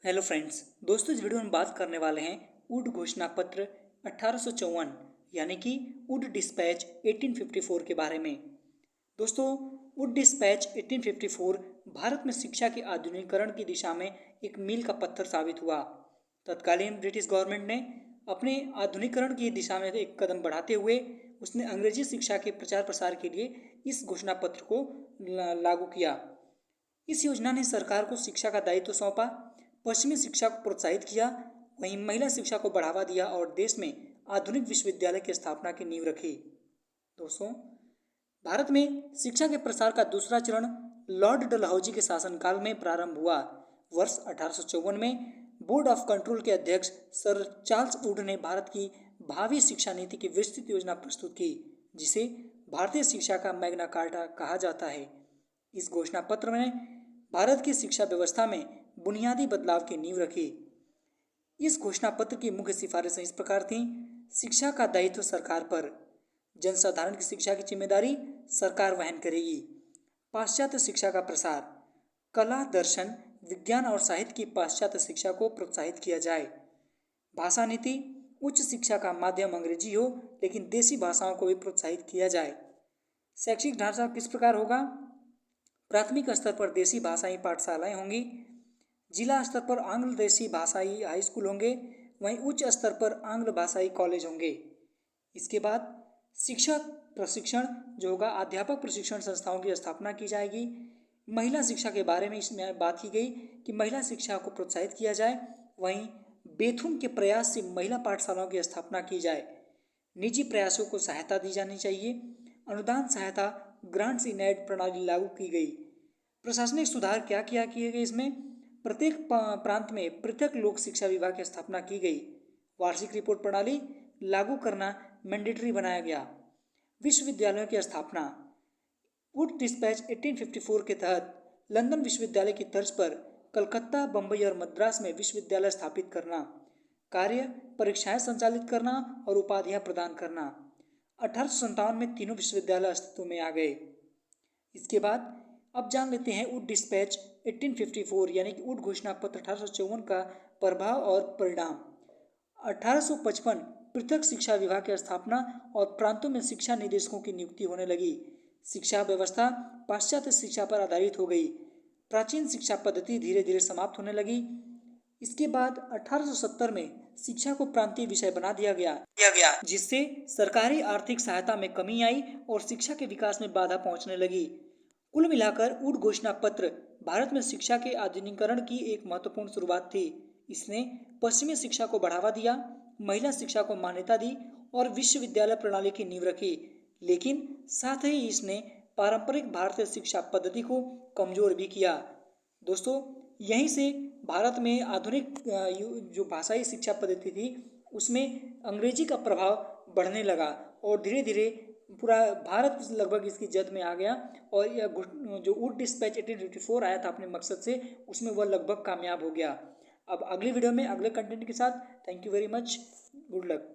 Hello friends, दोस्तों इस video में बात करने वाले हैं वुड घोषणा पत्र 1854 यानी कि वुड डिस्पैच 1854 के बारे में। दोस्तों, वुड डिस्पैच 1854 भारत में शिक्षा के आधुनिकीकरण की दिशा में एक मील का पत्थर साबित हुआ। तत्कालीन ब्रिटिश गवर्नमेंट ने अपने आधुनिकीकरण की दिशा में एक कदम बढ़ाते हुए उसने अंग्रेजी शिक्षा के प्रचार प्रसार के लिए इस घोषणा पत्र को लागू किया। इस योजना ने सरकार को शिक्षा का दायित्व सौंपा, पश्चिमी शिक्षा को प्रोत्साहित किया, वहीं महिला शिक्षा को बढ़ावा दिया और देश में आधुनिक विश्वविद्यालय की स्थापना की नींव रखी। दोस्तों, भारत में शिक्षा के प्रसार का दूसरा चरण लॉर्ड डलहौजी के शासनकाल में प्रारंभ हुआ। वर्ष 1854 में बोर्ड ऑफ कंट्रोल के अध्यक्ष सर चार्ल्स वुड ने भारत की भावी शिक्षा नीति की विस्तृत योजना प्रस्तुत की, जिसे भारतीय शिक्षा का मैग्ना कार्टा कहा जाता है। इस घोषणा पत्र में भारत की शिक्षा व्यवस्था में बुनियादी बदलाव की नींव रखी। इस घोषणा पत्र की मुख्य सिफारिशें इस प्रकार थीं। शिक्षा का दायित्व सरकार पर, जनसाधारण की शिक्षा की जिम्मेदारी सरकार वहन करेगी। पाश्चात्य शिक्षा का प्रसार, कला, दर्शन, विज्ञान और साहित्य की पाश्चात्य शिक्षा को प्रोत्साहित किया जाए। भाषा नीति, उच्च शिक्षा का माध्यम अंग्रेजी हो, लेकिन देसी भाषाओं को भी प्रोत्साहित किया जाए। शैक्षिक ढांचा किस प्रकार होगा? प्राथमिक स्तर पर देसी भाषाई पाठशालाएं होंगी, जिला स्तर पर आंग्ल देशी भाषाई हाई स्कूल होंगे, वहीं उच्च स्तर पर आंग्ल भाषाई कॉलेज होंगे। इसके बाद शिक्षक प्रशिक्षण जो होगा, अध्यापक प्रशिक्षण संस्थाओं की स्थापना की जाएगी। महिला शिक्षा के बारे में इसमें बात की गई कि महिला शिक्षा को प्रोत्साहित किया जाए, वहीं बेथुन के प्रयास से महिला पाठशालाओं की स्थापना की जाए। निजी प्रयासों को सहायता दी जानी चाहिए। अनुदान सहायता ग्रांट्स इन एड प्रणाली लागू की गई। प्रशासनिक सुधार क्या किए गए? इसमें प्रत्येक प्रांत में पृथक लोक शिक्षा विभाग की स्थापना की गई। वार्षिक रिपोर्ट प्रणाली लागू करना मैंडेटरी बनाया गया। विश्वविद्यालयों की स्थापना, वुड डिस्पैच 1854 के तहत लंदन विश्वविद्यालय की तर्ज पर कलकत्ता, बम्बई और मद्रास में विश्वविद्यालय स्थापित करना। कार्य, परीक्षाएं संचालित करना और उपाधियां प्रदान करना। 1857 में तीनों विश्वविद्यालय अस्तित्व में आ गए। इसके बाद अब जान लेते हैं वुड डिस्पैच 1854 यानी कि वुड घोषणा पत्र 1854 का प्रभाव और परिणाम। 1855 पृथक शिक्षा विभाग की स्थापना और प्रांतों में शिक्षा निदेशकों की नियुक्ति होने लगी। शिक्षा व्यवस्था पाश्चात्य शिक्षा पर आधारित हो गई। प्राचीन शिक्षा पद्धति धीरे धीरे समाप्त होने लगी। इसके बाद 1870 में शिक्षा को प्रांतीय विषय बना दिया गया, जिससे सरकारी आर्थिक सहायता में कमी आई और शिक्षा के विकास में बाधा पहुंचने लगी। कुल मिलाकर वुड घोषणा पत्र भारत में शिक्षा के आधुनिकीकरण की एक महत्वपूर्ण शुरुआत थी। इसने पश्चिमी शिक्षा को बढ़ावा दिया, महिला शिक्षा को मान्यता दी और विश्वविद्यालय प्रणाली की नींव रखी, लेकिन साथ ही इसने पारंपरिक भारतीय शिक्षा पद्धति को कमजोर भी किया। दोस्तों, यहीं से भारत में आधुनिक जो भाषाई शिक्षा पद्धति थी उसमें अंग्रेजी का प्रभाव बढ़ने लगा और धीरे धीरे पूरा भारत लगभग इसकी जद में आ गया। और यह जो वुड डिस्पैच 1854 आया था अपने मकसद से, उसमें वह लगभग कामयाब हो गया। अब अगली वीडियो में अगले कंटेंट के साथ, thank you very much, good luck.